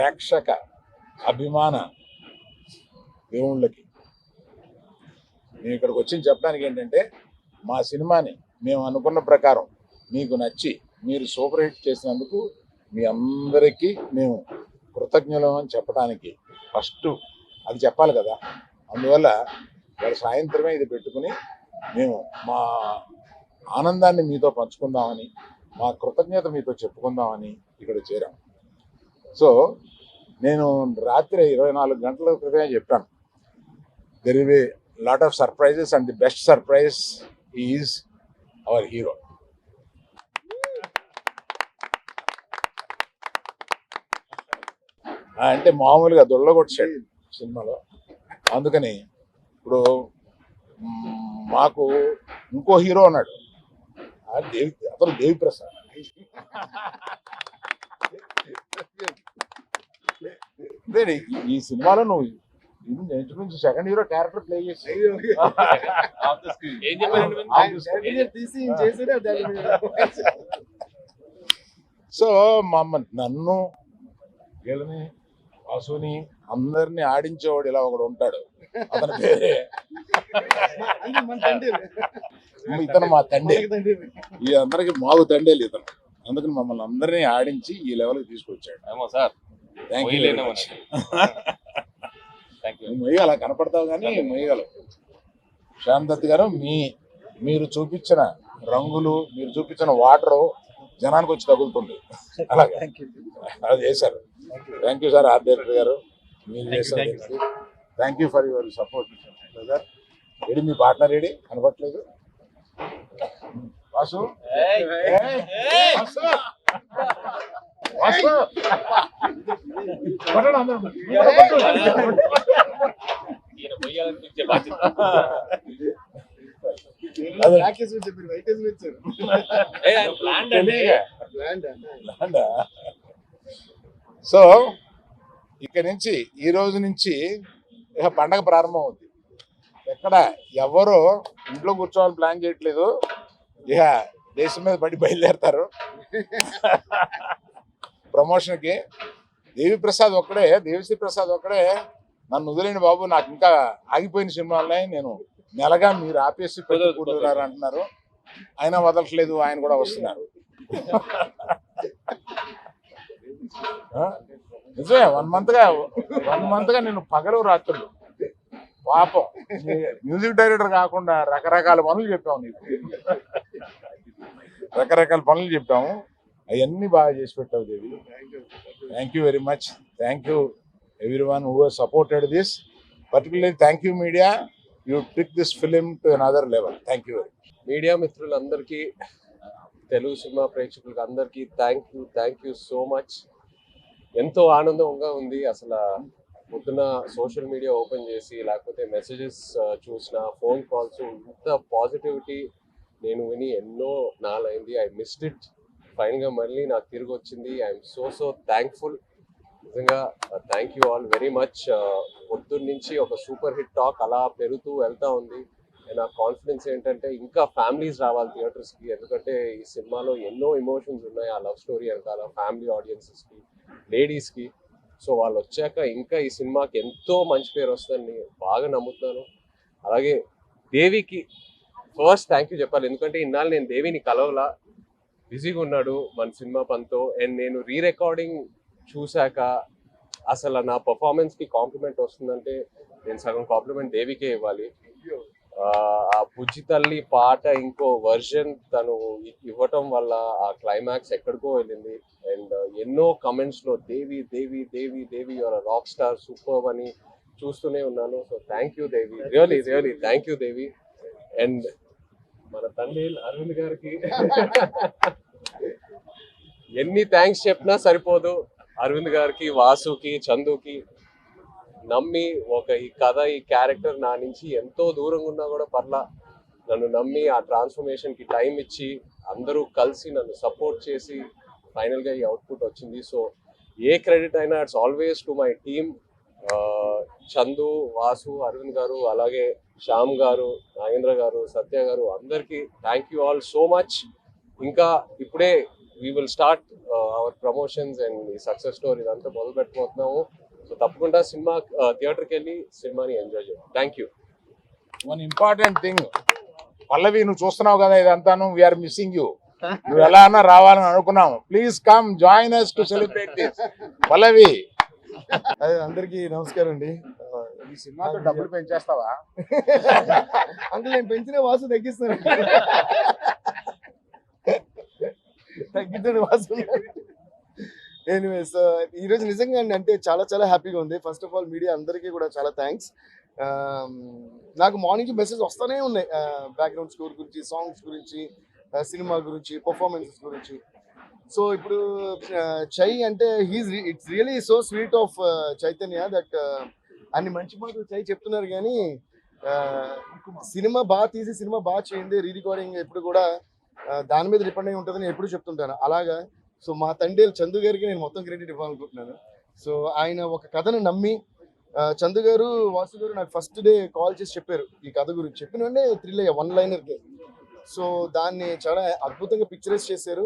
ప్రేక్షక అభిమాన దేవుళ్ళకి మేము ఇక్కడికి వచ్చి చెప్పడానికి ఏంటంటే, మా సినిమాని మేము అనుకున్న ప్రకారం మీకు నచ్చి మీరు సూపర్ హిట్ చేసినందుకు మీ అందరికీ మేము కృతజ్ఞులం అని చెప్పడానికి ఫస్ట్ అది చెప్పాలి కదా. అందువల్ల వారు సాయంత్రమే ఇది పెట్టుకుని మేము మా ఆనందాన్ని మీతో పంచుకుందామని, మా కృతజ్ఞత మీతో చెప్పుకుందామని ఇక్కడ చేరాం. సో నేను రాత్రి 24 గంటల క్రితమే చెప్పాను, there will be lot of surprises and the best surprise is our hero. అంటే మామూలుగా దొళ్ళగొట్టాడు సినిమాలో. అందుకని ఇప్పుడు మాకు ఇంకో హీరో ఉన్నాడు, అతను దేవి ప్రసాద్. ఈ సినిమాలో నువ్వు ఇంచుమించు సెకండ్ హీరో క్యారెక్టర్ ప్లే చేసి సో నన్ను వీళ్ళని వాసుని అందరినీ ఆడించేవాడు ఇలా ఒకడు ఉంటాడు, అతని పేరే ఇతను మా తండ్రి. ఈ అందరికి మాకు తండ్రి ఇతను. అందుకని మమ్మల్ని అందరినీ ఆడించి ఈ లెవెల్కి తీసుకొచ్చాడు. Thank you. మొయ్యాల కనపడతావు కానీ మొయ్యగలవు. శ్యామ్ దత్ గారు, మీరు చూపించిన రంగులు, మీరు చూపించిన వాటరు జనానికి వచ్చి తగులుతుంది. అలాగే అలా చేశారు. Thank you sir. Our director గారు మీరు చేశారు. Thank you for your support brother. ఏడి మీ పార్ట్నర్ ఏడి కనపట్లేదు? వాసు సో ఇక్కడ నుంచి ఈ రోజు నుంచి ఇక పండగ ప్రారంభం అవుతుంది. ఎక్కడ ఎవరు ఇంట్లో కూర్చోవాలని ప్లాన్ చేయట్లేదు, ఇక దేశం మీద పడి బయలుదేరతారు ప్రమోషన్కి. దేవిశ్రీ ప్రసాద్ ఒక్కడే నన్ను వదిలేండి బాబు, నాకు ఇంకా ఆగిపోయిన సినిమాలనే నేను నెలగా మీరు ఆపేసి పెట్టుకుంటున్నారు అంటున్నారు. ఆయన వదలట్లేదు, ఆయన కూడా వస్తున్నారు. నిజమే, 1 month గా నేను పగలు రాత్రులు పాపం మ్యూజిక్ డైరెక్టర్ కాకుండా రకరకాల పనులు చెప్పాము నీకు, రకరకాల పనులు చెప్పాము. అవన్నీ బాగా చేసి పెట్టావు Devi. Thank you very much. Thank you everyone who has supported this. Particularly thank you media, you took this film to another level. Thank you. Media మిత్రులందరికీ, తెలుగు సినిమా ప్రేక్షకులకి అందరికీ థ్యాంక్ యూ సో మచ్. ఎంతో ఆనందంగా ఉంది. అసలు పొద్దున సోషల్ మీడియా ఓపెన్ చేసి లేకపోతే మెసేజెస్ చూసిన, ఫోన్ కాల్స్, ఇంత పాజిటివిటీ నేను విని ఎన్నో నాలైంది. I missed it. ఫైనల్గా మళ్ళీ నాకు తిరిగి వచ్చింది. I'm so thankful. నిజంగా thank you all very much. పొద్దున్న నుంచి ఒక సూపర్ హిట్ టాక్ అలా పెరుగుతూ వెళ్తూ ఉంది. నా కాన్ఫిడెన్స్ ఏంటంటే ఇంకా ఫ్యామిలీస్ రావాలి థియేటర్స్కి, ఎందుకంటే ఈ సినిమాలో ఎన్నో ఎమోషన్స్ ఉన్నాయి. ఆ లవ్ స్టోరీ వెనకాల ఫ్యామిలీ ఆడియన్సెస్కి, లేడీస్కి. సో వాళ్ళు వచ్చాక ఇంకా ఈ సినిమాకి ఎంతో మంచి పేరు వస్తుందని బాగా నమ్ముతున్నాను. అలాగే దేవికి ఫస్ట్ థ్యాంక్ యూ చెప్పాలి, ఎందుకంటే ఇన్నాళ్ళు నేను దేవిని కలవలా, బిజీగా ఉన్నాడు మన సినిమా పనితో. అండ్ నేను రికార్డింగ్ చూశాక అసలు నా పర్ఫార్మెన్స్కి కాంప్లిమెంట్ వస్తుందంటే నేను సగం కాంప్లిమెంట్ దేవికే ఇవ్వాలి. ఆ బుజ్జి తల్లి పాట ఇంకో వర్జన్ తను ఇవ్వటం వల్ల ఆ క్లైమాక్స్ ఎక్కడికో వెళ్ళింది. అండ్ ఎన్నో కమెంట్స్లో దేవి దేవి దేవి దేవి యువర్ రాక్ స్టార్, సూపర్ అని చూస్తూనే ఉన్నాను. So thank you Devi, really thank you Devi. And మన తండ్రి అరవింద్ గారికి ఎన్ని థ్యాంక్స్ చెప్పినా సరిపోదు. అరవింద్ గారికి, వాసుకి, చందుకి నమ్మి ఈ కథ, ఈ క్యారెక్టర్ నా నుంచి ఎంతో దూరంగా ఉన్నా కూడా పర్లా నన్ను నమ్మి ఆ ట్రాన్స్ఫర్మేషన్కి టైం ఇచ్చి అందరూ కలిసి నన్ను సపోర్ట్ చేసి ఫైనల్గా ఈ అవుట్పుట్ వచ్చింది. సో ఏ క్రెడిట్ అయినా it's always to my team. Chandu, Vasu, Aravind garu, అలాగే శ్యామ్ గారు, నాగేంద్ర గారు, సత్య గారు, అందరికీ thank you all so much. ఇంకా ఇప్పుడే we will start our our promotions and ఈ సక్సెస్ స్టోరీ ఇదంతా మొదలు పెట్టబోతున్నాము. సో తప్పకుండా సినిమా థియేటర్కి వెళ్ళి సినిమాని ఎంజాయ్ చేయండి. Thank you. One important thing Pallavi, నువ్వు చూస్తున్నావు కదా ఇదంతాను, వీఆర్ మిస్సింగ్ యూ. నువ్వు ఎలా అన్నా రావాలని అనుకున్నాము. Please come join us to celebrate this. Pallavi, అందరికీ నమస్కారం అండి. ఈ సినిమాతో డబ్బులు పెంచేస్తావా? అంకుల్ నేను పెంచిన వాసు తగ్గిస్తాను. తగ్గించండి వాసు. ఎనీవేస్, ఈరోజు నిజంగా అండి అంటే చాలా చాలా హ్యాపీగా ఉంది. ఫస్ట్ ఆఫ్ ఆల్ మీడియా అందరికీ కూడా చాలా థ్యాంక్స్. నాకు మార్నింగ్ మెసేజ్ వస్తూనే ఉన్నాయి బ్యాక్గ్రౌండ్ స్కోర్ గురించి, సాంగ్స్ గురించి, సినిమా గురించి, పర్ఫార్మెన్సెస్ గురించి. సో ఇప్పుడు చై అంటే it's really so sweet of Chaitanya that అన్ని మంచి మాటలు చై చెప్తున్నారు, కానీ సినిమా బాగా తీసి సినిమా బాగా చేయండి, రీ రికార్డింగ్ ఎప్పుడు కూడా దాని మీద డిపెండ్ అయి ఉంటుందని ఎప్పుడు చెప్తుంటాను. అలాగా సో మా తండ్రి చందు గారికి నేను మొత్తం క్రెడిట్ ఇవ్వాలనుకుంటున్నాను. సో ఆయన ఒక కథను నమ్మి, చందు గారు, వాసు గారు నాకు ఫస్ట్ డే కాల్ చేసి చెప్పారు ఈ కథ గురించి. చెప్పిన వెంటనే థ్రిల్ అయ్యా, వన్ లైనర్కి. సో దాన్ని చాలా అద్భుతంగా పిక్చరైజ్ చేశారు.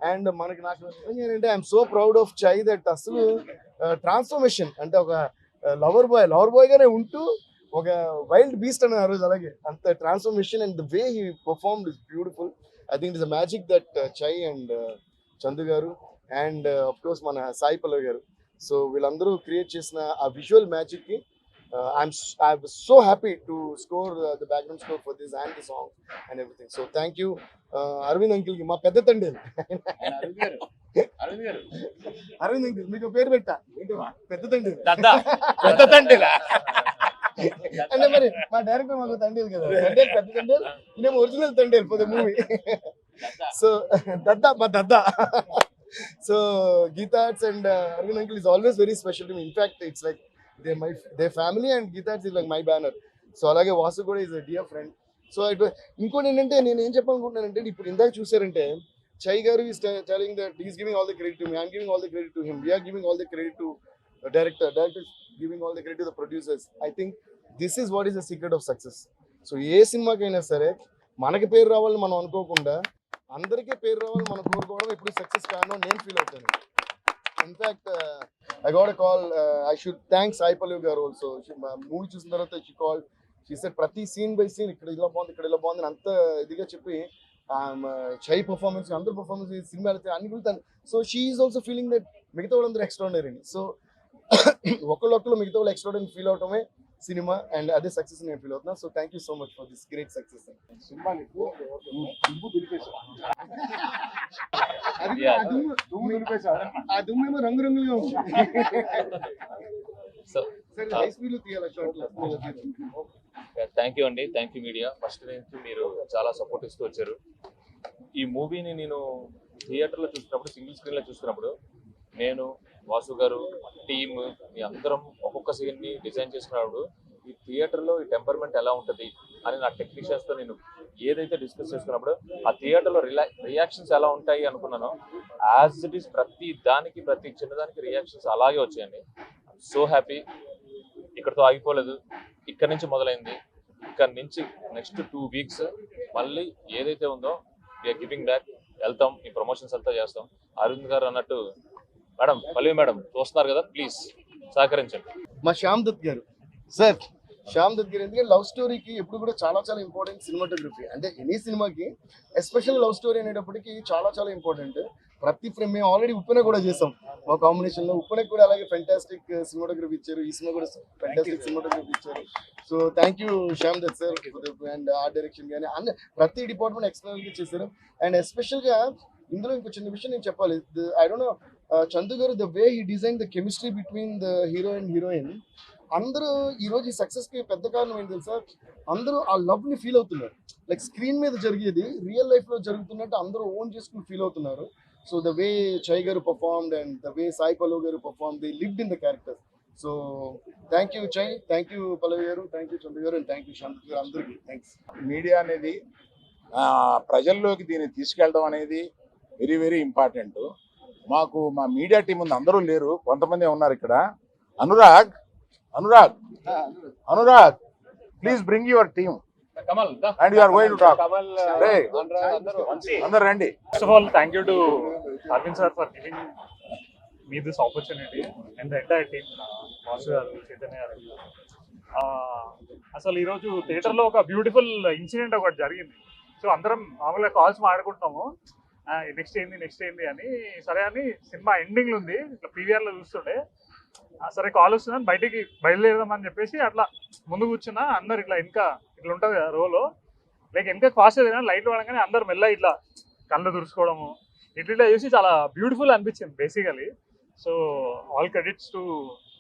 అండ్ నాకు ఏంటంటే ఐఎమ్ సో ప్రౌడ్ ఆఫ్ చై దట్ అసలు ట్రాన్స్ఫర్మేషన్ అంటే ఒక లవర్ బాయ్ గానే ఉంటూ ఒక వైల్డ్ బీస్ట్ అన్న ఆ రోజు. అలాగే అంత transformation and the way he performed is beautiful. I think it's a magic that చై అండ్ చందు గారు అండ్ ఆఫ్ కోర్స్ మన సాయి పల్లవి గారు, సో వీళ్ళందరూ క్రియేట్ చేసిన ఆ విజువల్ మ్యాజిక్ కి I'm so happy to score the background score for this and the song and everything. So thank you, Arvind uncle ki ma pedda tande. Arvind uncle meeku peru petta pedda tande. దద్దా పెద్ద తండ్రిలా? అంటే మరి మా director మాకు తండేలు కదా, తండేలు పెద్ద తండేలు, ఇదేమో original Thandel for the movie. So దద్దా. So Geeta Arts and Arvind uncle is always very special to me. In fact, it's like their family and Geeta Arts is like my banner. So అలాగే వాసు కూడా is a dear friend. So ఇంకోటి ఏంటంటే నేను ఏం చెప్పాలనుకుంటున్నానంటే, ఇప్పుడు ఇందాక చూసారంటే చై గారు is telling that he's giving all the credit to me, I'm giving all the credit to him, we are giving all the credit to director is giving all the credit to the producers. I think this is what is the secret of success. So ఏ సినిమాకైనా సరే మనకి పేరు రావాలని మనం అనుకోకుండా అందరికీ పేరు రావాలని మనం కోరుకోవడం ఎప్పుడు సక్సెస్ కారణం నేను ఫీల్ అవుతాను. In fact I got a call. I should thank Sai Pallavi garu also. Movie చూసిన తర్వాత she called. She said ప్రతి సీన్ బై సీన్ ఇక్కడ ఇలా బాగుంది అని అంత ఇదిగా చెప్పి చై పర్ఫార్మెన్స్, అందరు పర్ఫార్మెన్స్, సినిమా అన్ని వెళ్తాను. So she is also feeling that మిగతా వాళ్ళందరూ ఎక్స్ట్రాడినరీ. సో ఒకళ్ళు మిగతా వాళ్ళు ఎక్స్ట్రాడినరీ ఫీల్ అవటమే సినిమా, అండ్ అదే సక్సెస్ నేను ఫీల్ అవుతున్నా. So thank you so much for this great success. Cinema నీకు దుమ్ము దులిపేశావు. ఆ దుమ్మేమో రంగురంగులుగా ఉంది. హై స్పీడ్ లో తీయాలి షార్ట్ లో. థ్యాంక్ యూ అండి, థ్యాంక్ యూ మీడియా. ఫస్ట్ నుంచి మీరు చాలా సపోర్ట్ ఇస్తూ వచ్చారు. ఈ మూవీని నేను థియేటర్లో చూసినప్పుడు, సింగిల్ స్క్రీన్లో చూసినప్పుడు, నేను, వాసు గారు, టీమ్, మీ అందరం ఒక్కొక్క సీన్ని డిజైన్ చేసుకున్నప్పుడు ఈ థియేటర్లో ఈ టెంపర్మెంట్ ఎలా ఉంటుంది అని నా టెక్నీషియన్స్తో నేను ఏదైతే డిస్కస్ చేసుకున్నప్పుడు ఆ థియేటర్లో రియాక్షన్స్ ఎలా ఉంటాయి అనుకున్నానో, యాజ్ ఇట్ ఈస్ ప్రతి దానికి, ప్రతి చిన్నదానికి రియాక్షన్స్ అలాగే వచ్చాయండి. So happy. ఇక్కడతో ఆగిపోలేదు, ఇక్కడ నుంచి మొదలైంది. ఇక్కడ నుంచి నెక్స్ట్ 2 weeks మళ్ళీ ఏదైతే ఉందో వీఆర్ గివింగ్ బ్యాక్. వెళ్తాం, ఈ ప్రమోషన్స్ అంతా చేస్తాం. అరవింద్ గారు అన్నట్టు, మేడం, పల్లవి మేడం చూస్తున్నారు కదా, ప్లీజ్ సహకరించండి. మా శ్యామ్ దత్ గారు సార్, శ్యామ్ దత్ గారు ఎందుకంటే లవ్ స్టోరీకి ఎప్పుడు కూడా చాలా చాలా ఇంపార్టెంట్ సినిమాటోగ్రఫీ. అంటే ఎనీ సినిమాకి ఎస్పెషల్ లవ్ స్టోరీ అనేటప్పటికి చాలా చాలా ఇంపార్టెంట్. ప్రతి ఫ్రేమ్ మేము ఆల్రెడీ ఉప్పెన కూడా చేసాం మా కాంబినేషన్ లో. ఉప్పెనకి కూడా అలాగే ఫెంటాస్టిక్ సినిమాటోగ్రఫీ ఇచ్చారు, ఈ సినిమా కూడా ఫెంటాస్టిక్ సినిమాటోగ్రఫీ ఇచ్చారు. So thank you Shyam Dutt sir. And art direction కానీ అన్ని ప్రతి డిపార్ట్మెంట్ ఎక్స్టర్నల్ గా చేశారు. అండ్ ఎస్పెషల్ గా ఇందులో ఇంకో చిన్న విషయం నేను చెప్పాలి. ఐ డోంట్ నో, చందు గారు the way he design the chemistry between the hero and heroine. అందరూ ఈ రోజు ఈ సక్సెస్ కి పెద్ద కారణం ఏంటి తెలుసా, అందరూ ఆ లవ్ ని ఫీల్ అవుతున్నారు. లైక్ స్క్రీన్ మీద జరిగేది రియల్ లైఫ్ లో జరుగుతున్నట్టు అందరూ ఓన్ చేసుకుని ఫీల్ అవుతున్నారు. సో ద వే చై గారు performed and the way Sai Pallavi గారు perform, they lived in the character. So thank you Chai, thank you Pallavi గారు, థ్యాంక్ యూ చంద్ర గారు, అండ్ థ్యాంక్ యూ శాంతి గారు, అందరికీ థ్యాంక్స్. మీడియా అనేది ప్రజల్లోకి దీన్ని తీసుకెళ్ళడం అనేది వెరీ వెరీ ఇంపార్టెంట్. మాకు మా మీడియా టీం ఉంది, అందరూ లేరు, కొంతమంది ఉన్నారు ఇక్కడ. Anurag, please bring your team and you are going to talk. Hey, అందరూ రండి. First of all, thank you to Arvind sir for giving me this opportunity and the entire team, Vasu garu, Chaitanya garu. అసలు ఈరోజు థియేటర్లో ఒక beautiful incident ఒకటి జరిగింది. So అందరం మామూలుగా కాల్స్ మాట్లాడుకుంటాము, నెక్స్ట్ ఏంది అని. సరే అని సినిమా ఎండింగ్లో ఉంది, ఇట్లా పీవీఆర్లో చూస్తుండే, సరే కాల్ వస్తుందని బయటికి బయలుదేరదామని చెప్పేసి అట్లా ముందు కూర్చున్నా. అందరు ఇట్లా ఇట్లా ఉంటుంది కదా రోలో, లైక్ వెనక ఫాస్ట్ అయినా లైట్ పడగానే అందరు మెల్ల ఇట్లా కళ్ళు తుడుచుకోవడము ఇట్లా చూసి చాలా బ్యూటిఫుల్ అనిపించింది basically. So all credits to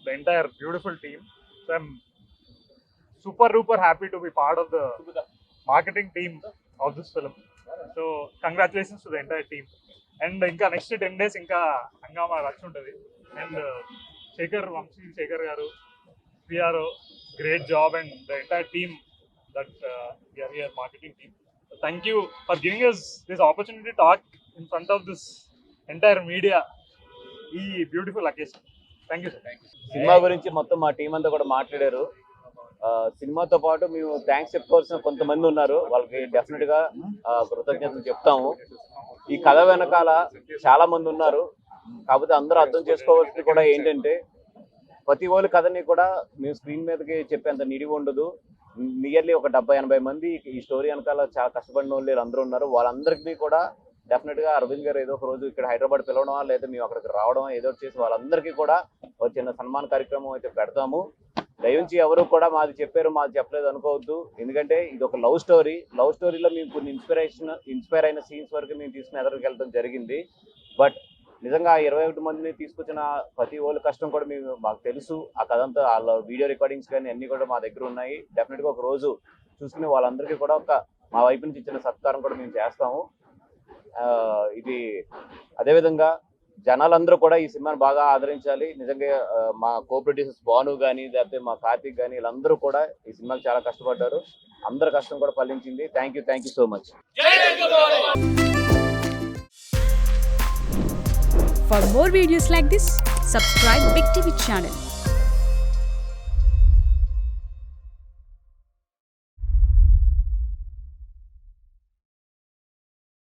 the entire beautiful team. So I'm super duper happy to be part of the marketing team of this film. So congratulations to the entire team. And inka next 10 days inka hangama rush untadi. And Shekhar garu, PRO, great job, and the entire team that we are here, marketing team. So thank you for giving us this opportunity to talk in front of this entire media. ఈ beautiful occasion. Thank you sir. Cinema గురించి మొత్తం మా team అంతా కూడా మాట్లాడారు. సినిమాతో పాటు మేము థ్యాంక్స్ చెప్పుకోవాల్సిన కొంతమంది ఉన్నారు, వాళ్ళకి డెఫినెట్ గా కృతజ్ఞతలు చెప్తాము. ఈ కథ వెనకాల చాలా మంది ఉన్నారు, కాకపోతే అందరూ అర్థం చేసుకోవాల్సింది కూడా ఏంటంటే ప్రతి ఒక్క కథని కూడా మేము స్క్రీన్ మీదకి చెప్పేంత నిడివి ఉండదు. నియర్లీ ఒక 70-80 మంది ఈ స్టోరీ వెనకాల చాలా కష్టపడిన వాళ్ళు అందరూ ఉన్నారు. వాళ్ళందరికీ కూడా డెఫినెట్ గా అరవింద్ గారు ఏదో ఒక రోజు ఇక్కడ హైదరాబాద్ పిలవడమా లేదా మేము అక్కడికి రావడం ఏదో చేసి వాళ్ళందరికీ కూడా ఒక చిన్న సన్మాన కార్యక్రమం అయితే పెడతాము. దయవుంచి ఎవరు కూడా మాది చెప్పారు మాది చెప్పలేదు అనుకోవద్దు, ఎందుకంటే ఇది ఒక లవ్ స్టోరీలో మేము కొన్ని ఇన్స్పైర్ అయిన సీన్స్ వరకు మేము తీసుకుని ఎదురుకు వెళ్ళడం జరిగింది. బట్ నిజంగా 21 మందిని తీసుకొచ్చిన ప్రతి ఒళ్ళు కష్టం కూడా మాకు తెలుసు. ఆ కథ అంతా వాళ్ళ వీడియో రికార్డింగ్స్ కానీ అన్ని కూడా మా దగ్గర ఉన్నాయి. డెఫినెట్గా ఒక రోజు చూసుకుని వాళ్ళందరికీ కూడా మా వైపు నుంచి ఇచ్చిన సత్కారం కూడా మేము చేస్తాము. ఇది అదేవిధంగా జనాలందరూ కూడా ఈ సినిమాని బాగా ఆదరించాలి. నిజంగా మా కో ప్రొడ్యూసర్స్ భాను కానీ లేకపోతే మా కార్తిక్ కానీ వీళ్ళందరూ కూడా ఈ సినిమాకి చాలా కష్టపడ్డారు. అందరి కష్టం కూడా ఫలించింది. Thank you so much. For more videos like this, subscribe Big TV channel.